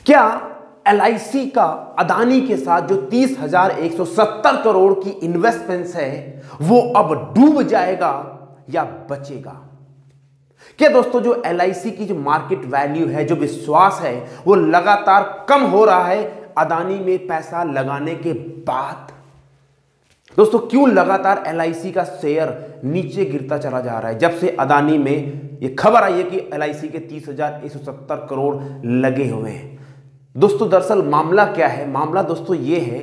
क्या LIC का अदानी के साथ जो 30,170 करोड़ की इन्वेस्टमेंट्स है वो अब डूब जाएगा या बचेगा? क्या दोस्तों जो LIC की जो मार्केट वैल्यू है, जो विश्वास है, वो लगातार कम हो रहा है अदानी में पैसा लगाने के बाद? दोस्तों क्यों लगातार LIC का शेयर नीचे गिरता चला जा रहा है जब से अदानी में ये खबर आई है कि LIC के 30,170 करोड़ लगे हुए हैं? दोस्तों दरअसल मामला क्या है? मामला दोस्तों ये है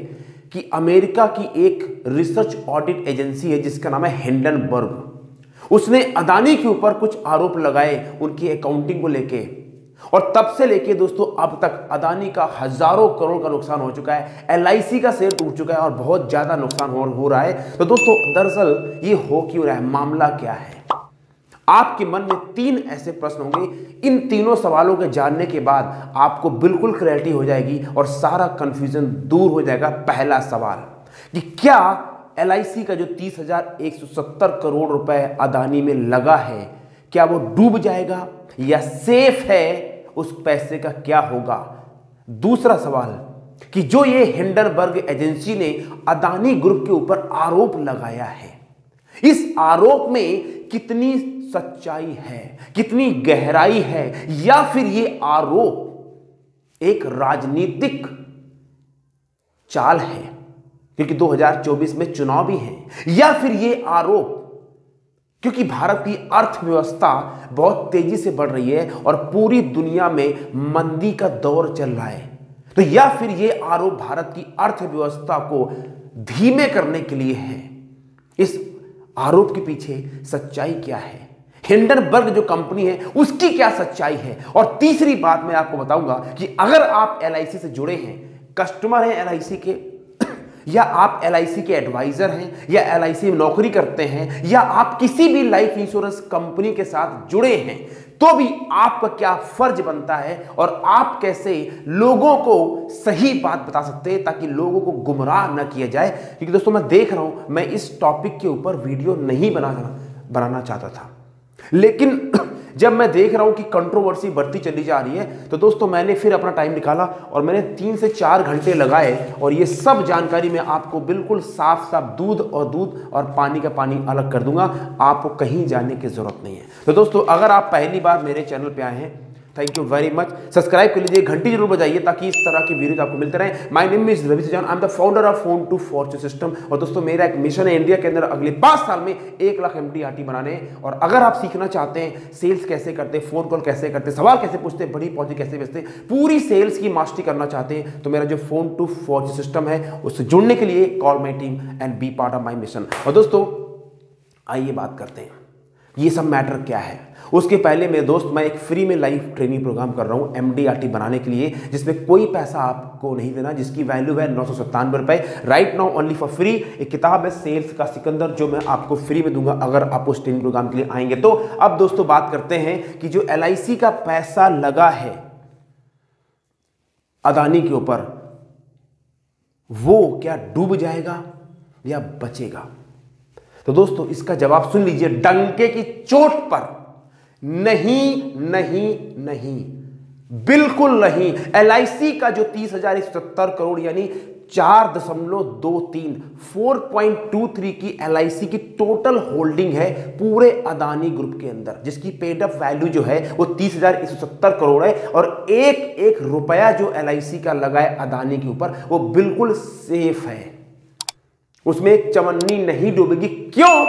कि अमेरिका की एक रिसर्च ऑडिट एजेंसी है जिसका नाम है हिंडनबर्ग। उसने अदानी के ऊपर कुछ आरोप लगाए उनकी अकाउंटिंग को लेके, और तब से लेके दोस्तों अब तक अदानी का हजारों करोड़ का नुकसान हो चुका है, LIC का शेयर टूट चुका है और बहुत ज्यादा नुकसान हो रहा है। तो दोस्तों दरअसल ये हो क्यों रहा है, मामला क्या है? आपके मन में 3 ऐसे प्रश्न होंगे। इन तीनों सवालों के जानने के बाद आपको बिल्कुल क्लैरिटी हो जाएगी और सारा कंफ्यूजन दूर हो जाएगा। पहला सवाल कि क्या LIC का जो 30,170 करोड़ रुपए अदानी में लगा है, क्या वो डूब जाएगा या सेफ है? उस पैसे का क्या होगा? दूसरा सवाल कि जो ये हिंडनबर्ग एजेंसी ने अदानी ग्रुप के ऊपर आरोप लगाया है, इस आरोप में कितनी सच्चाई है, कितनी गहराई है, या फिर ये आरोप एक राजनीतिक चाल है क्योंकि 2024 में चुनाव भी है, या फिर ये आरोप क्योंकि भारत की अर्थव्यवस्था बहुत तेजी से बढ़ रही है और पूरी दुनिया में मंदी का दौर चल रहा है, तो या फिर ये आरोप भारत की अर्थव्यवस्था को धीमे करने के लिए है? इस आरोप के पीछे सच्चाई क्या है? हिंडनबर्ग जो कंपनी है उसकी क्या सच्चाई है? और तीसरी बात मैं आपको बताऊंगा कि अगर आप LIC से जुड़े हैं, कस्टमर हैं LIC के, या आप LIC के एडवाइजर हैं, या LIC में नौकरी करते हैं, या आप किसी भी लाइफ इंश्योरेंस कंपनी के साथ जुड़े हैं, तो भी आपका क्या फर्ज बनता है और आप कैसे लोगों को सही बात बता सकते हैं ताकि लोगों को गुमराह न किया जाए? क्योंकि दोस्तों मैं देख रहा हूं, मैं इस टॉपिक के ऊपर वीडियो नहीं बनाना चाहता था, लेकिन जब मैं देख रहा हूं कि कंट्रोवर्सी बढ़ती चली जा रही है, तो दोस्तों मैंने फिर अपना टाइम निकाला और मैंने 3 से 4 घंटे लगाए और ये सब जानकारी मैं आपको बिल्कुल साफ साफ दूध और पानी का पानी अलग कर दूंगा। आपको कहीं जाने की जरूरत नहीं है। तो दोस्तों अगर आप पहली बार मेरे चैनल पे आए हैं, thank you very much. Subscribe कर लीजिए, घंटी जरूर बजाइए ताकि इस तरह की वीडियोज आपको मिलते रहे। My name is Ravi Sujan, I am the founder of phone to fortune system. और दोस्तों मेरा एक मिशन है इंडिया के अंदर अगले 5 साल में 1 लाख MDRT बनाने। और अगर आप सीखना चाहते हैं सेल्स कैसे करते, फोन कॉल कैसे करते, सवाल कैसे पूछते, बड़ी पॉलिसी कैसे बेचते, पूरी सेल्स की मास्टरी करना चाहते हैं, तो मेरा जो फोन टू फॉर्च्यून सिस्टम है उससे जुड़ने के लिए call my team and be part of my mission. और दोस्तों आइए बात करते हैं ये सब मैटर क्या है। उसके पहले मेरे दोस्त, मैं एक फ्री में लाइव ट्रेनिंग प्रोग्राम कर रहा हूं MDRT बनाने के लिए, जिसमें कोई पैसा आपको नहीं देना, जिसकी वैल्यू है 997 रुपए right now only for free. एक किताब है सेल्स का सिकंदर जो मैं आपको फ्री में दूंगा अगर आप उस ट्रेनिंग प्रोग्राम के लिए आएंगे। तो अब दोस्तों बात करते हैं कि जो LIC का पैसा लगा है अदानी के ऊपर, वो क्या डूब जाएगा या बचेगा? तो दोस्तों इसका जवाब सुन लीजिए डंके की चोट पर। नहीं नहीं नहीं, बिल्कुल नहीं। LIC का जो 30,170 करोड़ यानी 4.23 की LIC की टोटल होल्डिंग है पूरे अदानी ग्रुप के अंदर, जिसकी पेड अप वैल्यू जो है वो 30,170 करोड़ है। और एक एक रुपया जो LIC का लगा है अदानी के ऊपर वो बिल्कुल सेफ है, उसमें एक चवन्नी नहीं डूबेगी। क्यों?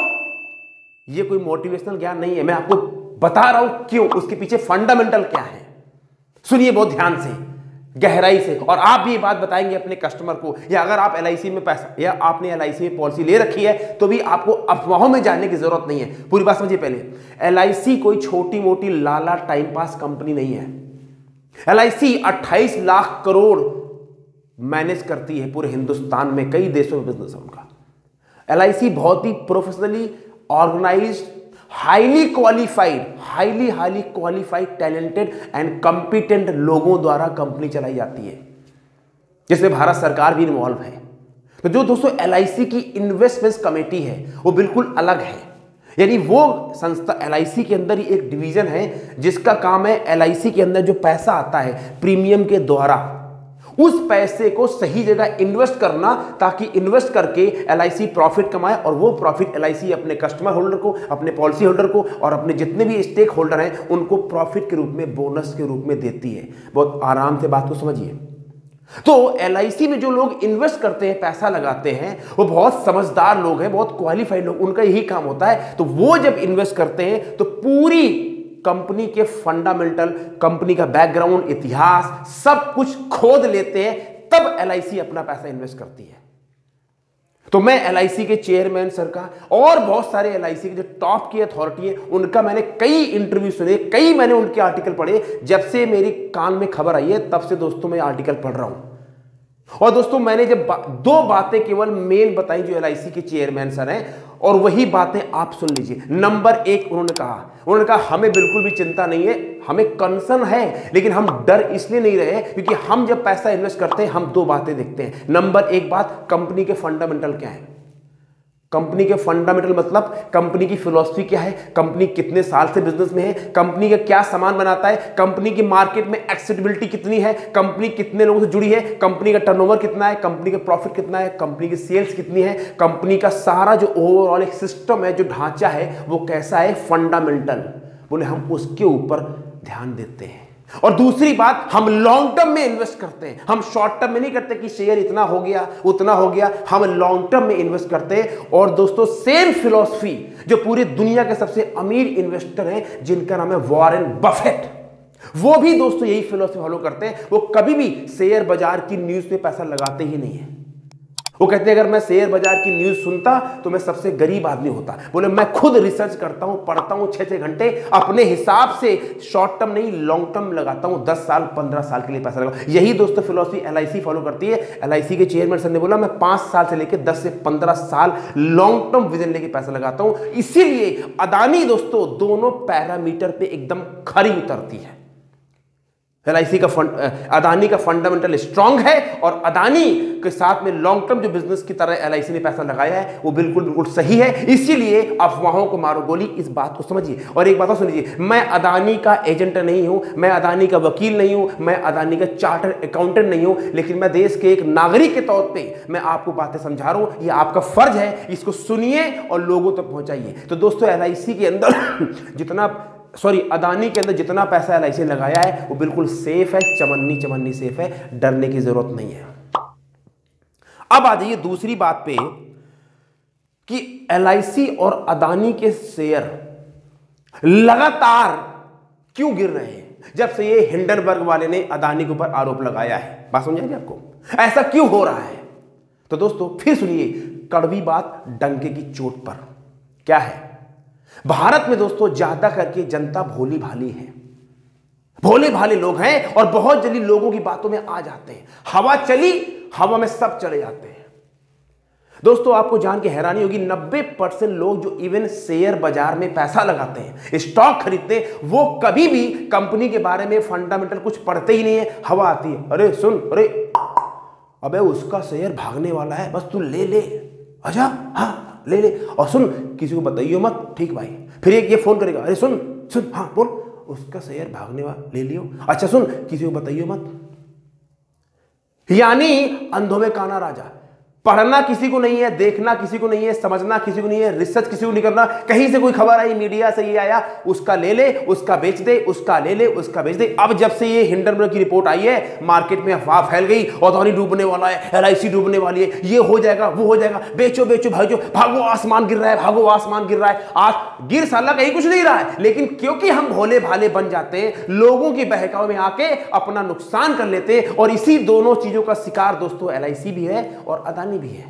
ये कोई मोटिवेशनल ज्ञान नहीं है, मैं आपको बता रहा हूं क्यों, उसके पीछे फंडामेंटल क्या है। सुनिए बहुत ध्यान से, गहराई से, और आप भी ये बात बताएंगे अपने कस्टमर को, या अगर आप LIC में पैसा या आपने LIC में पॉलिसी ले रखी है तो भी आपको अफवाहों में जाने की जरूरत नहीं है। पूरी बात समझिए पहले। LIC कोई छोटी मोटी लाला टाइम पास कंपनी नहीं है। LIC 28 लाख करोड़ मैनेज करती है पूरे हिंदुस्तान में, कई देशों में बिजनेस है उनका। LIC बहुत ही professionally organised, highly qualified talented and competent लोगों द्वारा कंपनी चलाई जाती है, जिसमें भारत सरकार भी इन्वॉल्व है। तो जो दोस्तों LIC की इन्वेस्टमेंट्स कमेटी है वो बिल्कुल अलग है। यानी वो संस्था LIC के अंदर ही एक डिवीजन है जिसका काम है LIC के अंदर जो पैसा आता है प्रीमियम के द्वारा, उस पैसे को सही जगह इन्वेस्ट करना, ताकि इन्वेस्ट करके LIC प्रॉफिट कमाए और वो प्रॉफिट LIC अपने कस्टमर होल्डर को, अपने पॉलिसी होल्डर को और अपने जितने भी स्टेक होल्डर हैं उनको प्रॉफिट के रूप में, बोनस के रूप में देती है। बहुत आराम से बात को समझिए। तो LIC में जो लोग इन्वेस्ट करते हैं, पैसा लगाते हैं, वो बहुत समझदार लोग हैं, बहुत क्वालिफाइड लोग, उनका यही काम होता है। तो वो जब इन्वेस्ट करते हैं तो पूरी कंपनी के फंडामेंटल, कंपनी का बैकग्राउंड, इतिहास सब कुछ खोद लेते हैं, तब LIC अपना पैसा इन्वेस्ट करती है। तो मैं LIC के चेयरमैन सर का और बहुत सारे LIC के जो टॉप की अथॉरिटी है उनका मैंने कई इंटरव्यू सुने, कई मैंने उनके आर्टिकल पढ़े। जब से मेरी कान में खबर आई है तब से दोस्तों मैं आर्टिकल पढ़ रहा हूं। और दोस्तों मैंने जब दो बातें केवल मेन बताई जो LIC के चेयरमैन सर हैं, और वही बातें आप सुन लीजिए। नंबर 1 उन्होंने कहा हमें बिल्कुल भी चिंता नहीं है, हमें कंसर्न है, लेकिन हम डर इसलिए नहीं रहे क्योंकि हम जब पैसा इन्वेस्ट करते हैं हम 2 बातें देखते हैं। नंबर 1 बात, कंपनी के फंडामेंटल क्या है। कंपनी के फंडामेंटल मतलब कंपनी की फिलॉसफी क्या है, कंपनी कितने साल से बिजनेस में है, कंपनी का क्या सामान बनाता है, कंपनी की मार्केट में एक्सेसिबिलिटी कितनी है, कंपनी कितने लोगों से जुड़ी है, कंपनी का टर्नओवर कितना है, कंपनी का प्रॉफिट कितना है, कंपनी की सेल्स कितनी है, कंपनी का सारा जो ओवरऑल एक सिस्टम है, जो ढांचा है वो कैसा है, फंडामेंटल। बोले हम उसके ऊपर ध्यान देते हैं। और दूसरी बात, हम लॉन्ग टर्म में इन्वेस्ट करते हैं, हम शॉर्ट टर्म में नहीं करते कि शेयर इतना हो गया उतना हो गया, हम लॉन्ग टर्म में इन्वेस्ट करते हैं। और दोस्तों सेम फिलॉसफी जो पूरी दुनिया के सबसे अमीर इन्वेस्टर हैं जिनका नाम है वॉरेन बफेट, वो भी दोस्तों यही फिलॉसफी फॉलो करते हैं। वो कभी भी शेयर बाजार की न्यूज में पैसा लगाते ही नहीं है। वो कहते हैं अगर मैं शेयर बाजार की न्यूज सुनता तो मैं सबसे गरीब आदमी होता। बोले मैं खुद रिसर्च करता हूं, पढ़ता हूं 6-6 घंटे, अपने हिसाब से शॉर्ट टर्म नहीं लॉन्ग टर्म लगाता हूं, 10 साल 15 साल के लिए पैसा लगा। यही दोस्तों फिलॉसफी LIC फॉलो करती है। LIC के चेयरमैन सर ने बोला मैं 5 साल से लेकर 10 से 15 साल लॉन्ग टर्म विजन लेके पैसा लगाता हूं। इसीलिए अदानी दोस्तों दोनों पैरामीटर पे एकदम खरी उतरती है। LIC का अदानी का फंडामेंटल स्ट्रांग है और अदानी के साथ में लॉन्ग टर्म जो बिजनेस की तरह LIC ने पैसा लगाया है वो बिल्कुल सही है। इसीलिए अफवाहों को मारो गोली, इस बात को समझिए। और एक बात और सुनिए, मैं अदानी का एजेंट नहीं हूं, मैं अदानी का वकील नहीं हूं, मैं अदानी का चार्टर्ड अकाउंटेंट नहीं हूं, लेकिन मैं देश के एक नागरिक के तौर पर मैं आपको बातें समझा रहा हूं। यह आपका फर्ज है, इसको सुनिए और लोगों तक पहुंचाइए। तो दोस्तों LIC के अंदर अदानी के अंदर जितना पैसा LIC ने लगाया है वो बिल्कुल सेफ है, चमन्नी सेफ है, डरने की जरूरत नहीं है। अब आ जाइए दूसरी बात पे कि LIC और अदानी के शेयर लगातार क्यों गिर रहे हैं जब से ये हिंडनबर्ग वाले ने अदानी के ऊपर आरोप लगाया है। बात समझ आएगी आपको, ऐसा क्यों हो रहा है? तो दोस्तों फिर सुनिए कड़वी बात डंके की चोट पर। क्या है? भारत में दोस्तों ज्यादा करके जनता भोली भाली है, भोले भाले लोग हैं और बहुत जल्दी लोगों की बातों में आ जाते हैं। हवा चली, हवा में सब चले जाते हैं। दोस्तों आपको जान के हैरानी होगी, 90% लोग जो इवन शेयर बाजार में पैसा लगाते हैं, स्टॉक खरीदते हैं, वो कभी भी कंपनी के बारे में फंडामेंटल कुछ पढ़ते ही नहीं है। हवा आती है, अरे सुन, अरे अबे उसका शेयर भागने वाला है, बस तू ले ले, अच्छा हाँ ले ले, और सुन किसी को बताइयो मत, ठीक भाई। फिर ये फोन करेगा, अरे सुन सुन, हाँ बोल, उसका शेयर भागने वाला ले लियो, अच्छा सुन किसी को बताइयो मत। यानी अंधों में काना राजा, पढ़ना किसी को नहीं है, देखना किसी को नहीं है, समझना किसी को नहीं है, रिसर्च किसी को नहीं करना। कहीं से कोई खबर आई, मीडिया से ये आया, उसका ले ले, उसका बेच दे, उसका ले ले, उसका बेच दे। अब जब से ये हिंडनबर्ग की रिपोर्ट आई है, मार्केट में अफवाह फैल गई, अदानी डूबने वाला है, LIC डूबने वाली है, ये हो जाएगा, वो हो जाएगा, बेचो बेचो भाइयों, भागो आसमान गिर रहा है, भागो आसमान गिर रहा है। आज गिर साला कहीं कुछ नहीं रहा है, लेकिन क्योंकि हम भोले भाले बन जाते हैं, लोगों की बहकावे में आके अपना नुकसान कर लेते हैं। और इसी दोनों चीजों का शिकार दोस्तों LIC भी है और अदानी भी है।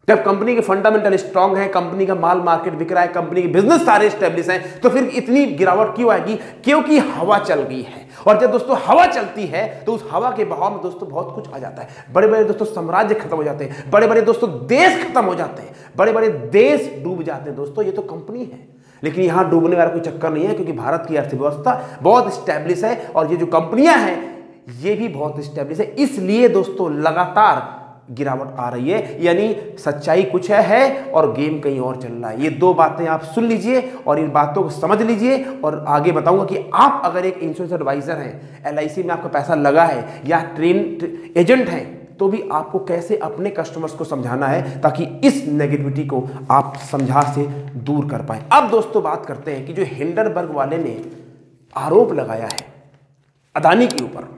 जब कंपनी के फंडामेंटल स्ट्रांग है, कंपनी का माल मार्केट बिक रहा है, कंपनी के बिजनेस सारे स्टेब्लिश हैं, तो फिर इतनी गिरावट क्यों आएगी? क्योंकि हवा चल गई है। और जब दोस्तों हवा चलती है तो उस हवा के बहाव में दोस्तों बहुत कुछ आ जाता है। बड़े बड़े दोस्तों साम्राज्य खत्म हो जाते हैं, बड़े बड़े दोस्तों देश खत्म हो जाते हैं, बड़े बड़े देश डूब जाते हैं। दोस्तों ये तो कंपनी है, लेकिन यहां डूबने वाला कोई चक्कर नहीं है, क्योंकि भारत की अर्थव्यवस्था बहुत स्टैब्लिश है और ये जो कंपनियां हैं ये भी बहुत स्टैब्लिश है। इसलिए दोस्तों लगातार गिरावट आ रही है, यानी सच्चाई कुछ है और गेम कहीं और चल रहा है। ये दो बातें आप सुन लीजिए और इन बातों को समझ लीजिए, और आगे बताऊंगा कि आप अगर एक इंश्योरेंस एडवाइजर हैं, LIC में आपका पैसा लगा है या ट्रेन एजेंट हैं, तो भी आपको कैसे अपने कस्टमर्स को समझाना है ताकि इस नेगेटिविटी को आप समझा से दूर कर पाए। अब दोस्तों बात करते हैं कि जो हिंडनबर्ग वाले ने आरोप लगाया है अदानी के ऊपर,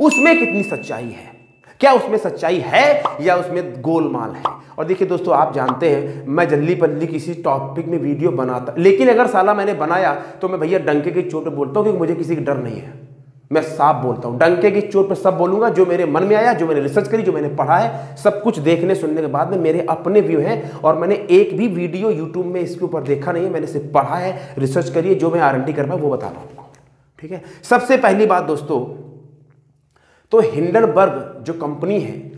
उसमें कितनी सच्चाई है, क्या उसमें सच्चाई है या उसमें गोलमाल है। और देखिए दोस्तों, आप जानते हैं मैं जल्दी पल्ली किसी टॉपिक में वीडियो बनाता, लेकिन अगर साला मैंने बनाया तो मैं भैया डंके की चोट पे बोलता हूं क्योंकि मुझे किसी का डर नहीं है। मैं साफ बोलता हूं, डंके की चोट पे सब बोलूंगा, जो मेरे मन में आया, जो मैंने रिसर्च करी, जो मैंने पढ़ा है, सब कुछ देखने सुनने के बाद में मेरे अपने व्यू हैं और मैंने एक भी वीडियो यूट्यूब में इसके ऊपर देखा नहीं है, मैंने सिर्फ पढ़ा है, रिसर्च करी है, जो मैं गारंटी कर पाऊं वो बता रहा हूं। ठीक है, सबसे पहली बात दोस्तों, तो हिंडनबर्ग जो कंपनी है,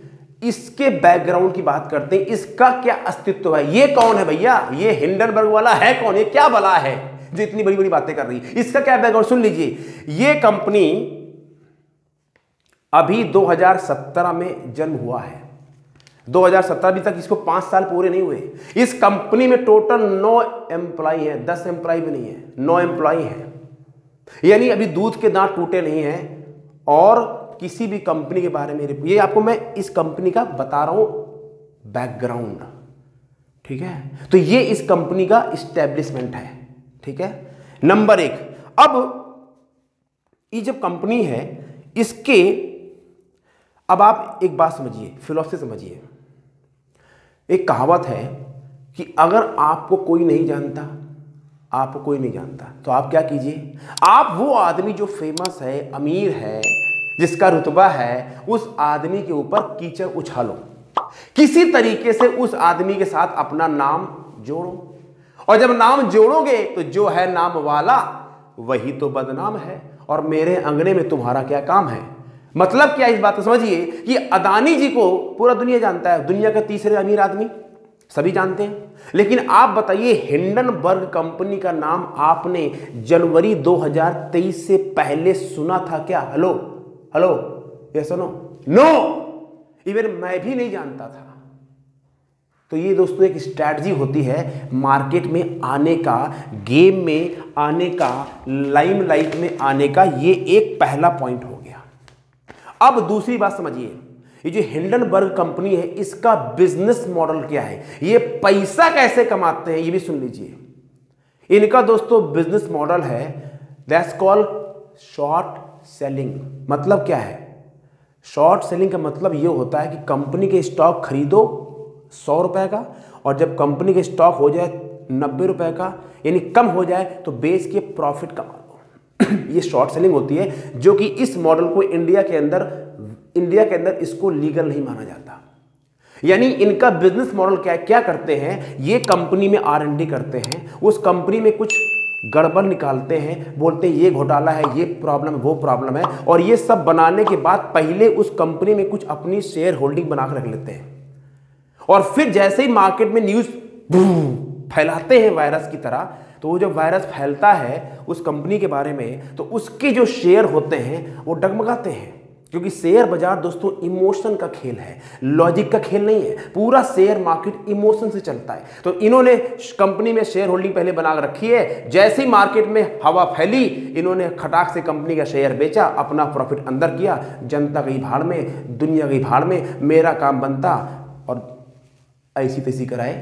इसके बैकग्राउंड की बात करते हैं, इसका क्या अस्तित्व है, ये कौन है भैया, ये हिंडनबर्ग वाला है कौन, ये क्या बला है जो इतनी बड़ी बड़ी बातें कर रही है, इसका क्या बैकग्राउंड सुन लीजिए। ये कंपनी अभी 2017 में जन्म हुआ है, 2017 अभी तक इसको 5 साल पूरे नहीं हुए। इस कंपनी में टोटल 9 एम्प्लॉई है, 10 एम्प्लॉई भी नहीं है, 9 एम्प्लॉई है, यानी अभी दूध के दांत टूटे नहीं हैं। और किसी भी कंपनी के बारे में, ये आपको मैं इस कंपनी का बता रहा हूं बैकग्राउंड, ठीक है। तो ये इस कंपनी का इस्टेब्लिशमेंट है, ठीक है। नंबर 1, अब ये जब कंपनी है इसके, अब आप एक बात समझिए, फिलॉसफी समझिए। एक कहावत है कि अगर आपको कोई नहीं जानता, आपको कोई नहीं जानता, तो आप क्या कीजिए, आप वो आदमी जो फेमस है, अमीर है, जिसका रुतबा है, उस आदमी के ऊपर कीचड़ उछालो, किसी तरीके से उस आदमी के साथ अपना नाम जोड़ो, और जब नाम जोड़ोगे तो जो है नाम वाला वही तो बदनाम है, और मेरे अंगने में तुम्हारा क्या काम है। मतलब क्या, इस बात को समझिए कि अदानी जी को पूरा दुनिया जानता है, दुनिया का तीसरे अमीर आदमी, सभी जानते हैं। लेकिन आप बताइए, हिंडनबर्ग कंपनी का नाम आपने जनवरी 2023 से पहले सुना था क्या? हेलो हेलो, ये सुनो, नो, इवन मैं भी नहीं जानता था। तो ये दोस्तों एक स्ट्रैटेजी होती है मार्केट में आने का, गेम में आने का, लाइमलाइट में आने का। ये एक पहला पॉइंट हो गया। अब दूसरी बात समझिए, ये जो हिंडनबर्ग कंपनी है, इसका बिजनेस मॉडल क्या है, ये पैसा कैसे कमाते हैं, ये भी सुन लीजिए। इनका दोस्तों बिजनेस मॉडल है दैट्स कॉल्ड शॉर्ट सेलिंग। मतलब क्या है शॉर्ट सेलिंग का? मतलब ये होता है कि कंपनी के स्टॉक खरीदो 100 रुपए का, और जब कंपनी के स्टॉक हो जाए 90 रुपए का, यानी कम हो जाए, तो बेच के प्रॉफिट कमा लो। ये शॉर्ट सेलिंग होती है, जो कि इस मॉडल को इंडिया के अंदर इसको लीगल नहीं माना जाता। यानी इनका बिजनेस मॉडल क्या है, क्या करते हैं, ये कंपनी में R&D करते हैं, उस कंपनी में कुछ गड़बड़ निकालते हैं, बोलते हैं ये घोटाला है, ये प्रॉब्लम है, वो प्रॉब्लम है, और ये सब बनाने के बाद पहले उस कंपनी में कुछ अपनी शेयर होल्डिंग बना कर रख लेते हैं, और फिर जैसे ही मार्केट में न्यूज़ फैलाते हैं वायरस की तरह, तो वो जब वायरस फैलता है उस कंपनी के बारे में, तो उसके जो शेयर होते हैं वो डगमगाते हैं। क्योंकि शेयर बाजार दोस्तों इमोशन का खेल है, लॉजिक का खेल नहीं है। पूरा शेयर मार्केट इमोशन से चलता है। तो इन्होंने कंपनी में शेयर होल्डिंग पहले बना रखी है, जैसे ही मार्केट में हवा फैली, इन्होंने खटाक से कंपनी का शेयर बेचा, अपना प्रॉफिट अंदर किया, जनता गई भाड़ में, दुनिया गई भाड़ में, मेरा काम बनता, और ऐसी तैसी कराए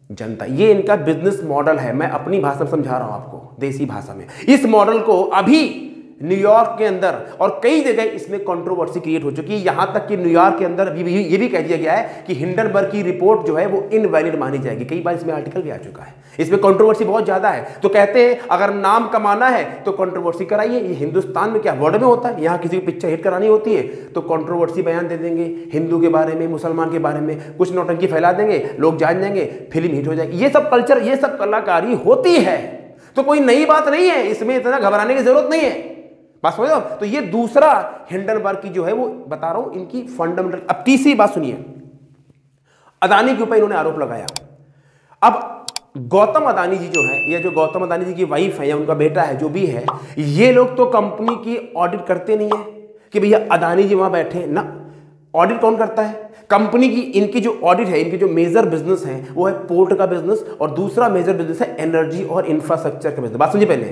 जनता। ये इनका बिजनेस मॉडल है। मैं अपनी भाषा में समझा रहा हूं आपको, देसी भाषा में। इस मॉडल को अभी न्यूयॉर्क के अंदर और कई जगह इसमें कंट्रोवर्सी क्रिएट हो चुकी है। यहां तक कि न्यूयॉर्क के अंदर अभी ये भी कह दिया गया है कि हिंडनबर्ग की रिपोर्ट जो है वो इनवैलिड मानी जाएगी। कई बार इसमें आर्टिकल भी आ चुका है। इसमें कंट्रोवर्सी बहुत ज्यादा है। तो कहते हैं अगर नाम कमाना है तो कंट्रोवर्सी कराइए। ये हिंदुस्तान में क्या वर्ड में होता है, यहाँ किसी की पिक्चर हिट करानी होती है तो कंट्रोवर्सी बयान दे देंगे, हिंदू के बारे में, मुसलमान के बारे में कुछ नौटंकी फैला देंगे, लोग जान जाएंगे, फिल्म हिट हो जाएगी। ये सब कल्चर, ये सब कलाकारी होती है। तो कोई नई बात नहीं है, इसमें इतना घबराने की जरूरत नहीं है। बात समझ लो। तो ये दूसरा हिंडनबर्ग की जो है वो बता रहा हूं इनकी फंडामेंटल। अब तीसरी बात सुनिए, अदानी के ऊपर इन्होंने आरोप लगाया। अब गौतम अदानी जी जो है, ये जो गौतम अदानी जी की वाइफ है या उनका बेटा है, जो भी है, ये लोग तो कंपनी की ऑडिट करते नहीं है कि भैया अदानी जी वहां बैठे ना। ऑडिट कौन करता है? कंपनी की, इनकी जो ऑडिट है, इनके जो मेजर बिजनेस है वो है पोर्ट का बिजनेस, और दूसरा मेजर बिजनेस है एनर्जी और इंफ्रास्ट्रक्चर का बिजनेस। बात समझिए पहले,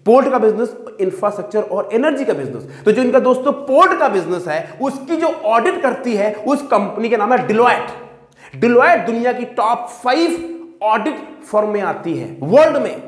पोर्ट का बिजनेस, इंफ्रास्ट्रक्चर और एनर्जी का बिजनेस। तो जो इनका दोस्तों पोर्ट का बिजनेस है उसकी जो ऑडिट करती है उस कंपनी का नाम है डिलॉयट। डिलॉयट दुनिया की टॉप 5 ऑडिट फर्म में आती है वर्ल्ड में,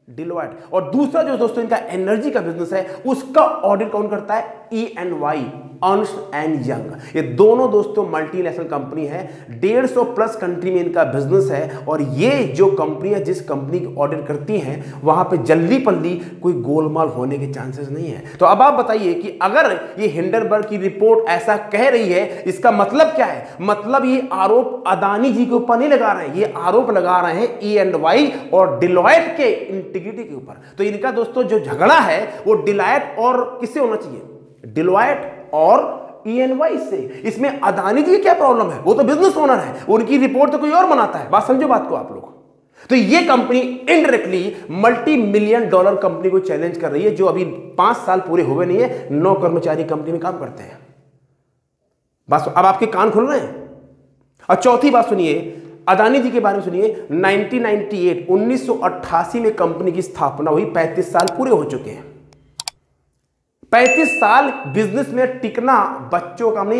डिलॉयट। और दूसरा जो दोस्तों इनका एनर्जी का बिजनेस है उसका ऑडिट कौन करता है? EY, Ernst and young. ये दोनों दोस्तों मल्टीनेशनल कंपनी है, 150 प्लस कंट्री में इनका बिजनेस है, और ये जो कंपनियां जिस कंपनी की ऑडिट करती हैं वहां पे जल्दी पल्ली कोई गोलमाल होने के चांसेस नहीं है। तो अब आप बताइए कि अगर ये हिंडनबर्ग की रिपोर्ट ऐसा कह रही है, इसका मतलब क्या है? मतलब ये आरोप अदानी जी के ऊपर नहीं लगा रहे हैं, ये आरोप लगा रहे हैं EY और डिलॉयट के इंटीग्रिटी के ऊपर। तो इनका दोस्तों जो झगड़ा है वो डिलॉयट और किससे होना चाहिए? डिलॉयट और EY से। इसमें अदानी जी क्या प्रॉब्लम है? वो तो बिजनेस ओनर है, उनकी रिपोर्ट तो कोई और बनाता है। बात समझो बात को आप लोग। तो ये कंपनी इनडायरेक्टली $multi-million कंपनी को चैलेंज कर रही है, जो अभी 5 साल पूरे हुए नहीं है, 9 कर्मचारी कंपनी में काम करते हैं। बस अब आपके कान खुल रहे हैं। और चौथी बात सुनिए, अदानी जी के बारे में सुनिए। 1988 में कंपनी की स्थापना हुई, 35 साल पूरे हो चुके हैं। 35 साल बिजनेस में टिकना बच्चों का नहीं,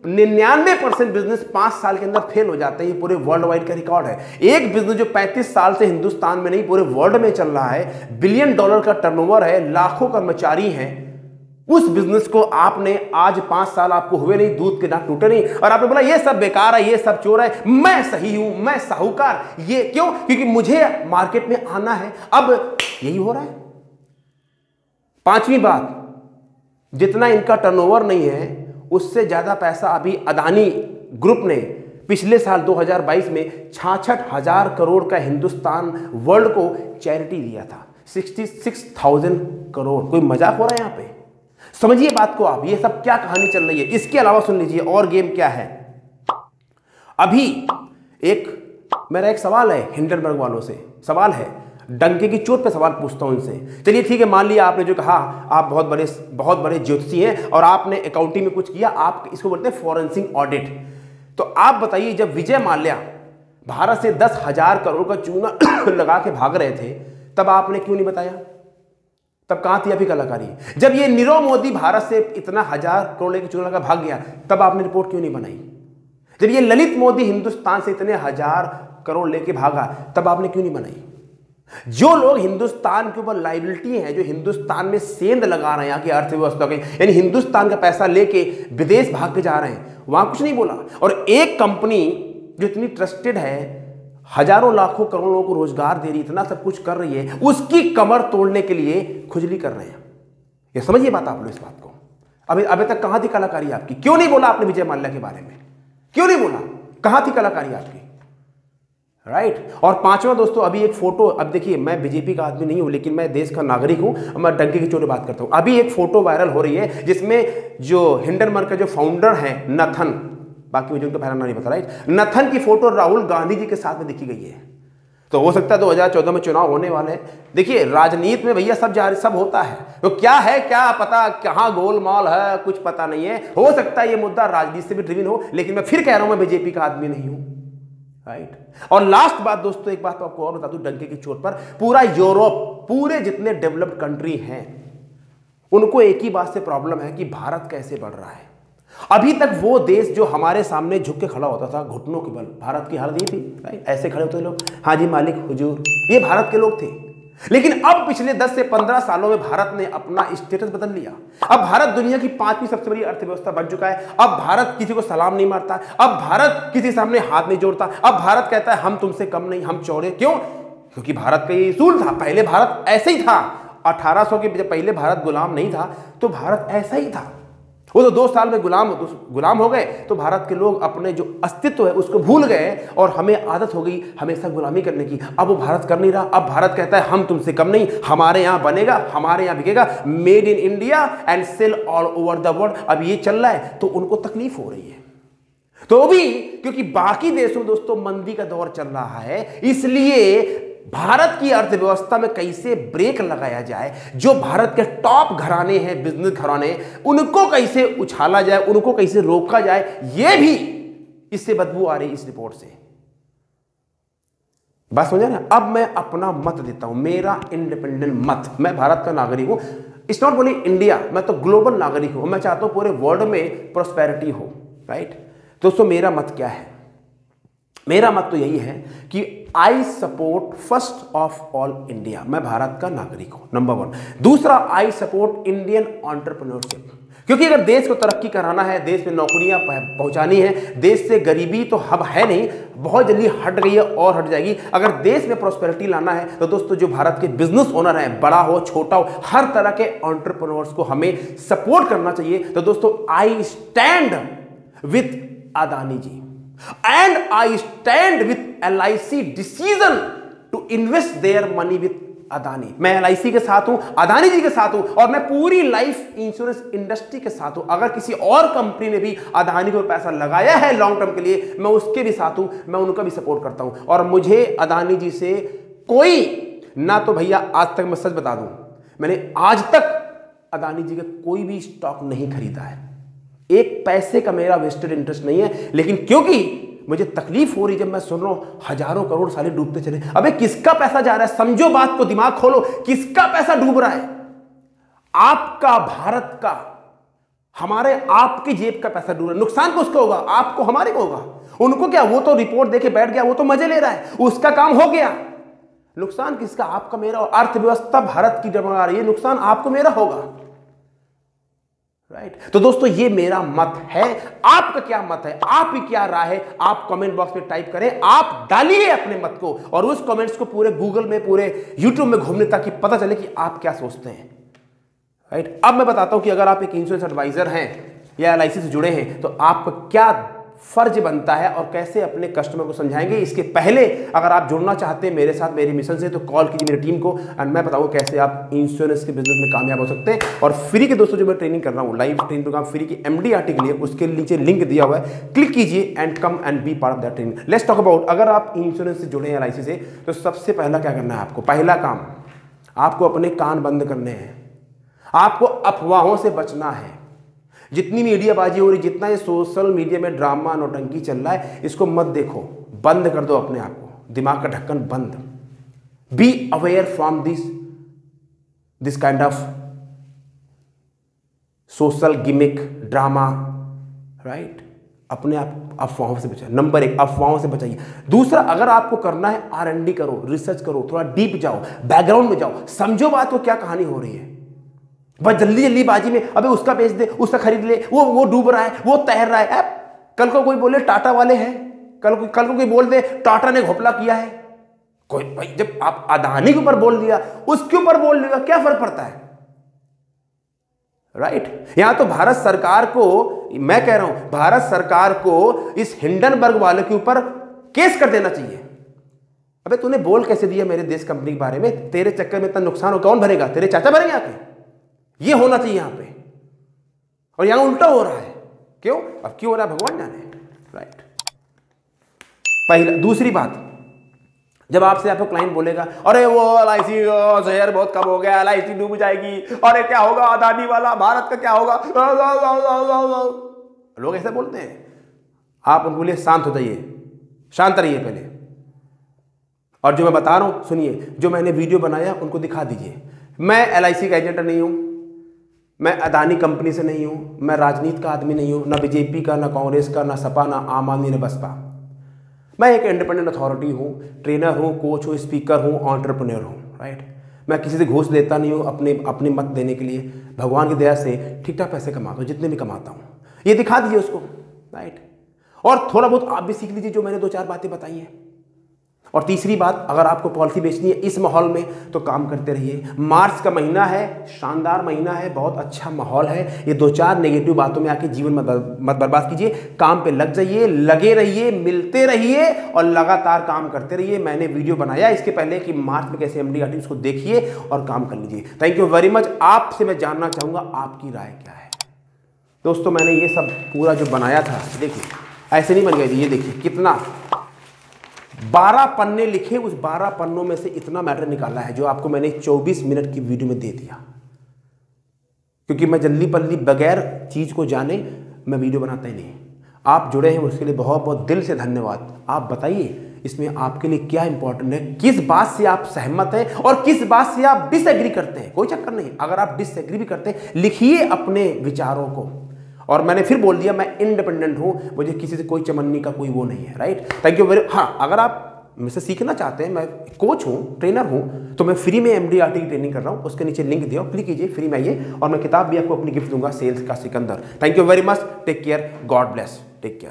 99% बिजनेस 5 साल के अंदर फेल हो जाते हैं। ये पूरे वर्ल्ड वाइड का रिकॉर्ड है। एक बिजनेस जो 35 साल से हिंदुस्तान में नहीं पूरे वर्ल्ड में चल रहा है, $1 बिलियन का टर्नओवर है, लाखों कर्मचारी हैं, उस बिजनेस को आपने आज 5 साल आपको हुए नहीं, दूध के दांत टूटे नहीं, और आपने बोला ये सब बेकार है, ये सब चोर है, मैं सही हूं, मैं साहूकार। ये क्यों? क्योंकि मुझे मार्केट में आना है। अब यही हो रहा है। पांचवी बात, जितना इनका टर्नओवर नहीं है उससे ज्यादा पैसा अभी अदानी ग्रुप ने पिछले साल 2022 में 66,000 करोड़ का हिंदुस्तान वर्ल्ड को चैरिटी दिया था। 66,000 करोड़। कोई मजाक हो रहा है यहां पे? समझिए बात को आप, ये सब क्या कहानी चल रही है। इसके अलावा सुन लीजिए और गेम क्या है। अभी मेरा एक सवाल है हिंडनबर्ग वालों से, सवाल है, डंके की चोट पे सवाल पूछता हूं इनसे। चलिए ठीक है, मान लिया आपने जो कहा, आप बहुत बड़े ज्योतिषी हैं और आपने अकाउंटिंग में कुछ किया, आप इसको बोलते हैं फॉरेंसिक ऑडिट। तो आप बताइए, जब विजय माल्या भारत से 10,000 करोड़ का चूना लगा के भाग रहे थे, तब आपने क्यों नहीं बताया? तब कहां थी अभी कलाकारी? जब ये नीरव मोदी भारत से इतना 1,000 करोड़ लेके चूना लगा भाग गया, तब आपने रिपोर्ट क्यों नहीं बनाई? जब ये ललित मोदी हिंदुस्तान से इतने 1,000 करोड़ लेके भागा, तब आपने क्यों नहीं बनाई? जो लोग हिंदुस्तान के ऊपर लायबिलिटी हैं, जो हिंदुस्तान में सेंध लगा रहे हैं, यहाँ की अर्थव्यवस्था के, यानी हिंदुस्तान का पैसा लेके विदेश भाग के जा रहे हैं, वहां कुछ नहीं बोला। और एक कंपनी जो इतनी ट्रस्टेड है, हजारों लाखों करोड़ों को रोजगार दे रही, इतना सब कुछ कर रही है, उसकी कमर तोड़ने के लिए खुजली कर रहे हैं। ये समझिए बात आप लोग इस बात को। अभी तक कहां थी कलाकारी आपकी? क्यों नहीं बोला आपने विजय माल्या के बारे में? क्यों नहीं बोला? कहां थी कलाकारी आपकी? राइट। और पांचवा दोस्तों, अभी एक फोटो, अब देखिए मैं बीजेपी का आदमी नहीं हूं, लेकिन मैं देश का नागरिक हूं, मैं डंके की चोट बात करता हूं। अभी एक फोटो वायरल हो रही है जिसमें जो हिंडनबर्ग का जो फाउंडर है नथन, बाकी मुझे उनका पहला नाम नहीं पता, राइट, नथन की फोटो राहुल गांधी जी के साथ में दिखी गई है। तो हो सकता है 2014 में चुनाव होने वाले हैं। देखिए राजनीति में भैया सब होता है, तो क्या है क्या पता, कहां गोलमाल है, कुछ पता नहीं है। हो सकता है ये मुद्दा राजनीति से भी ड्रिवन हो, लेकिन मैं फिर कह रहा हूं मैं बीजेपी का आदमी नहीं हूं। राइट। और लास्ट बात दोस्तों, एक बात तो आपको और बता दूं डंके की चोट पर, पूरा यूरोप, पूरे जितने डेवलप्ड कंट्री हैं, उनको एक ही बात से प्रॉब्लम है कि भारत कैसे बढ़ रहा है। अभी तक वो देश जो हमारे सामने झुक के खड़ा होता था घुटनों के बल, भारत की हालत ये थी, राइट, ऐसे खड़े होते लोग, हाँ जी मालिक हुजूर, ये भारत के लोग थे। लेकिन अब पिछले 10 से 15 सालों में भारत ने अपना स्टेटस बदल लिया। अब भारत दुनिया की 5वीं सबसे बड़ी अर्थव्यवस्था बन चुका है। अब भारत किसी को सलाम नहीं मारता, अब भारत किसी सामने हाथ नहीं जोड़ता, अब भारत कहता है हम तुमसे कम नहीं, हम चौड़े। क्यों? क्योंकि भारत का ये उसूल था, पहले भारत ऐसे ही था। 1800 के जब पहले भारत गुलाम नहीं था, तो भारत ऐसा ही था। वो तो 2 साल में गुलाम हो गए, तो भारत के लोग अपने जो अस्तित्व है उसको भूल गए, और हमें आदत हो गई हमेशा गुलामी करने की। अब वो भारत कर नहीं रहा, अब भारत कहता है हम तुमसे कम नहीं, हमारे यहाँ बनेगा, हमारे यहाँ बिकेगा, made in India and sell all over the world. अब ये चल रहा है, तो उनको तकलीफ हो रही है। तो भी क्योंकि बाकी देशों में दोस्तों मंदी का दौर चल रहा है, इसलिए भारत की अर्थव्यवस्था में कैसे ब्रेक लगाया जाए, जो भारत के टॉप घराने हैं, बिजनेस घराने, उनको कैसे उछाला जाए, उनको कैसे रोका जाए, यह भी इससे बदबू आ रही इस रिपोर्ट से। बात समझे ना। अब मैं अपना मत देता हूं, मेरा इंडिपेंडेंट मत। मैं भारत का नागरिक हूं, इट्स नॉट ओनली इंडिया, मैं तो ग्लोबल नागरिक हूं। मैं चाहता हूं पूरे वर्ल्ड में प्रोस्पेरिटी हो, राइट। दोस्तों मेरा मत क्या है? मेरा मत तो यही है कि I support first of all India, मैं भारत का नागरिक हूं, नंबर 1। दूसरा, आई सपोर्ट इंडियन एंटरप्रेन्योरशिप, क्योंकि अगर देश को तरक्की कराना है, देश में नौकरियां पहुंचानी है, देश से गरीबी तो अब है नहीं, बहुत जल्दी हट गई है और हट जाएगी। अगर देश में प्रॉस्पेरिटी लाना है तो दोस्तों जो भारत के बिजनेस ओनर हैं, बड़ा हो छोटा हो, हर तरह के एंटरप्रेन्योर्स को हमें सपोर्ट करना चाहिए। तो दोस्तों I stand with Adani ji and I stand with LIC decision to invest their money with Adani. मैं LIC के साथ हूं, अदानी जी के साथ हूं, और मैं पूरी लाइफ इंश्योरेंस इंडस्ट्री के साथ हूं। अगर किसी और कंपनी ने भी अदानी को पैसा लगाया है लॉन्ग टर्म के लिए, मैं उसके भी साथ हूं, मैं उनका भी सपोर्ट करता हूं। और मुझे अदानी जी से कोई ना, तो भैया आज तक मैं सच बता दूं, मैंने आज तक अदानी जी का कोई भी स्टॉक नहीं खरीदा है, एक पैसे का मेरा वेस्टेड इंटरेस्ट नहीं है। लेकिन क्योंकि मुझे तकलीफ हो रही जब मैं सुन रहा हूं हजारों करोड़ साले डूबते चले, अबे किसका पैसा जा रहा है? समझो बात को, दिमाग खोलो, किसका पैसा डूब रहा है? आपका, भारत का, हमारे आपकी जेब का पैसा डूब रहा है। नुकसान किसको होगा? आपको, हमारे को होगा। उनको क्या, वो तो रिपोर्ट देके बैठ गया, वो तो मजे ले रहा है, उसका काम हो गया। नुकसान किसका? आपका, मेरा। अर्थव्यवस्था भारत की डगमगा रही है, नुकसान आपको मेरा होगा, राइट। तो दोस्तों ये मेरा मत है। आपका क्या मत है? आपकी क्या राय है? आप कमेंट बॉक्स में टाइप करें, आप डालिए अपने मत को, और उस कमेंट्स को पूरे गूगल में, पूरे यूट्यूब में घूमने, ताकि पता चले कि आप क्या सोचते हैं, राइट। अब मैं बताता हूं कि अगर आप एक इंश्योरेंस एडवाइजर हैं या LIC से जुड़े हैं तो आपका क्या फर्ज बनता है और कैसे अपने कस्टमर को समझाएंगे। इसके पहले अगर आप जुड़ना चाहते हैं मेरे साथ, मेरे मिशन से, तो कॉल कीजिए मेरी टीम को, एंड मैं बताऊंगा कैसे आप इंश्योरेंस के बिजनेस में कामयाब हो सकते हैं। और फ्री के दोस्तों जो मैं ट्रेनिंग कर रहा हूँ, लाइव ट्रेनिंग प्रोग्राम फ्री की MDRT के लिए, उसके नीचे लिंक दिया हुआ है, क्लिक कीजिए and come and be part of that training. Let's talk about, अगर आप इंश्योरेंस से जुड़े हैं LIC से, तो सबसे पहला क्या करना है आपको? पहला काम, आपको अपने कान बंद करने हैं, आपको अफवाहों से बचना है। जितनी मीडियाबाजी हो रही, जितना ये सोशल मीडिया में ड्रामा नौटंकी चल रहा है, इसको मत देखो, बंद कर दो अपने आप को, दिमाग का ढक्कन बंद। Be aware from this kind of social gimmick drama, right. अपने आप अफवाहों से बचाइए। नंबर 1, अफवाहों से बचाइए। दूसरा, अगर आपको करना है R&D करो, रिसर्च करो, थोड़ा डीप जाओ, बैकग्राउंड में जाओ, समझो बात को, क्या कहानी हो रही है। बस जल्दी जल्दी बाजी में अबे उसका बेच दे, उसका खरीद ले, वो डूब रहा है, वो तैर रहा है। कल को कोई बोले टाटा वाले हैं, कल को कोई बोल दे टाटा ने घोपला किया है, कोई भाई, जब आप अदानी के ऊपर बोल दिया, उसके ऊपर बोल देगा, क्या फर्क पड़ता है, राइट। यहां तो भारत सरकार को, मैं कह रहा हूं, भारत सरकार को इस हिंडनबर्ग वाले के ऊपर केस कर देना चाहिए। अबे तूने बोल कैसे दिया मेरे देश कंपनी के बारे में, तेरे चक्कर में इतना नुकसान हो, कौन भरेगा? तेरे चाचा भरेंगे आके? ये होना चाहिए यहां पे, और यहां उल्टा हो रहा है। क्यों? अब क्यों हो रहा है भगवान जाने, राइट। पहला। दूसरी बात, जब आपसे आपको क्लाइंट बोलेगा अरे वो LIC शेयर बहुत कम हो गया, LIC डूब जाएगी, अरे क्या होगा अदानी वाला, भारत का क्या होगा, लोग ऐसे बोलते हैं। आप उनको बोलिए शांत हो जाइए, शांत रहिए पहले, और जो मैं बता रहा हूं सुनिए। जो मैंने वीडियो बनाया उनको दिखा दीजिए। मैं LIC का एजेंट नहीं हूं, मैं अदानी कंपनी से नहीं हूं, मैं राजनीति का आदमी नहीं हूं, ना BJP का, ना कांग्रेस का, ना सपा, ना आम आदमी, ना बसपा। मैं एक इंडिपेंडेंट अथॉरिटी हूं, ट्रेनर हूं, कोच हूं, स्पीकर हूं, एंटरप्रेन्योर हूं, राइट। मैं किसी से घूस लेता नहीं हूं अपने मत देने के लिए। भगवान की दया से ठीक ठाक पैसे कमाता हूं, जितने भी कमाता हूं। ये दिखा दीजिए उसको, राइट। और थोड़ा बहुत आप भी सीख लीजिए जो मैंने 2-4 बातें बताई हैं। और तीसरी बात, अगर आपको पॉलिसी बेचनी है इस माहौल में तो काम करते रहिए। मार्च का महीना है, शानदार महीना है, बहुत अच्छा माहौल है। ये 2-4 नेगेटिव बातों में आके जीवन मत बर्बाद कीजिए, काम पे लग जाइए, लगे रहिए, मिलते रहिए और लगातार काम करते रहिए। मैंने वीडियो बनाया इसके पहले कि मार्च में कैसे MDRT, उसको देखिए और काम कर लीजिए। Thank you very much. आपसे मैं जानना चाहूँगा आपकी राय क्या है। दोस्तों मैंने ये सब पूरा जो बनाया था, देखिए ऐसे नहीं बन गया, ये देखिए कितना 12 पन्ने लिखे, उस 12 पन्नों में से इतना मैटर निकाला है जो आपको मैंने 24 मिनट की वीडियो में दे दिया। क्योंकि मैं जल्दी पल्ली बगैर चीज को जाने मैं वीडियो बनाता ही नहीं। आप जुड़े हैं उसके लिए बहुत बहुत दिल से धन्यवाद। आप बताइए इसमें आपके लिए क्या इंपॉर्टेंट है, किस बात से आप सहमत हैं और किस बात से आप डिसएग्री करते हैं। कोई चक्कर नहीं, अगर आप डिसएग्री भी करते हैं लिखिए अपने विचारों को। और मैंने फिर बोल दिया मैं इंडिपेंडेंट हूं, मुझे किसी से कोई चमन्नी का कोई वो नहीं है। Right, thank you very. हाँ, अगर आप मुझसे सीखना चाहते हैं, मैं कोच हूं, ट्रेनर हूं, तो मैं फ्री में MDRT की ट्रेनिंग कर रहा हूं। उसके नीचे लिंक दिया, क्लिक कीजिए, फ्री में आइए। और मैं किताब भी आपको अपनी गिफ्ट दूंगा, सेल्स का सिकंदर। Thank you very much, take care, God bless, take care.